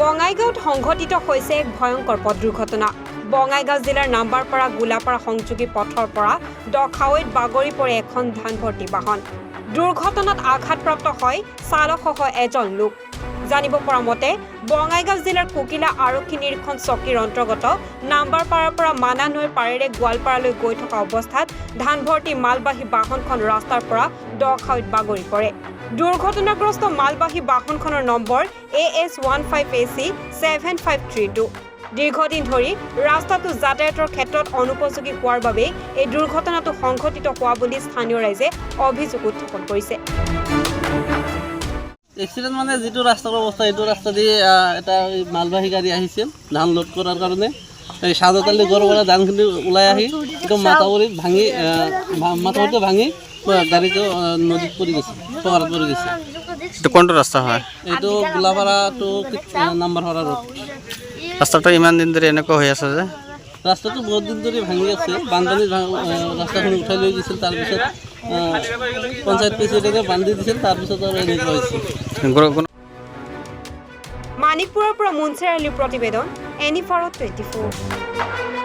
বঙাইগাঁৱত সংঘটিত হৈছে এক ভয়ংকৰ পথ দুৰ্ঘটনা। বঙাইগাঁও জিলাৰ নাম্বাৰপাৰা গোলাপাৰা সংযোগী পথৰ পৰা দখাৱৈত বাগৰি পৰে এখন ধান ভৰ্তি বাহন। দুৰ্ঘটনাত আঘাতপ্ৰাপ্ত হয় চালকসহ এজন লোক। জানিব পৰা মতে বঙাইগাঁও জিলাৰ কুকিলা আৰক্ষী নিৰীক্ষণ চকীৰ অন্তৰ্গত নাম্বাৰপাৰাৰ পৰা মানা নৈৰ পাৰেৰে গোৱালপাৰালৈ গৈ থকা অৱস্থাত ধান ভৰ্তি মালবাহী বাহনখন ৰাস্তাৰ পৰা দখাৱৈত বাগৰি পৰে। দুৰ্ঘটনাগ্ৰস্ত মালবাহী বাহনখনৰ নম্বৰ AS15AC 7532। দীৰ্ঘদিন ধৰি ৰাস্তাটো যাতায়াতৰ ক্ষেত্ৰত অনুপযোগী হোৱাৰ বাবে এই দুৰ্ঘটনাটো সংঘটিত হোৱা বুলি স্থানীয় ৰাইজে অভিযোগ উত্থাপন কৰিছে। এক্সিডেণ্ট মানে যিটো ৰাস্তাৰ অৱস্থা এইটো ৰাস্তা দি এটা মালবাহী গাড়ী আহিছিল ধান লোড কৰাৰ কাৰণে। এই সাজতালি গড়ৰ পৰা ধানখিনি ওলাই আহি একদম মাথাউৰিটো ভাঙি গাড়ীটো নদীত পৰি গৈছে, পকাৰত পৰি গৈছে। এইটো কোনটো ৰাস্তা হয়? এইটো গোলাপাৰা টু নাম্বাৰপাৰা ৰোড। ৰাস্তাটো ইমান দিন ধৰি এনেকুৱা হৈ আছে যে ৰাস্তাটো বহুত দিন ধৰি ভাঙি আছে। বানপানীত ৰাস্তাখিনি উঠাই লৈ গৈছিল, তাৰপিছত পঞ্চায়ত প্ৰেচিডেণ্টে বান্ধি দিছিল, তাৰপিছত আৰু এনেকুৱা হৈছে। মানিকপুৰৰ পৰা মুনচিৰ আলীৰ প্ৰতিবেদন, NE 24।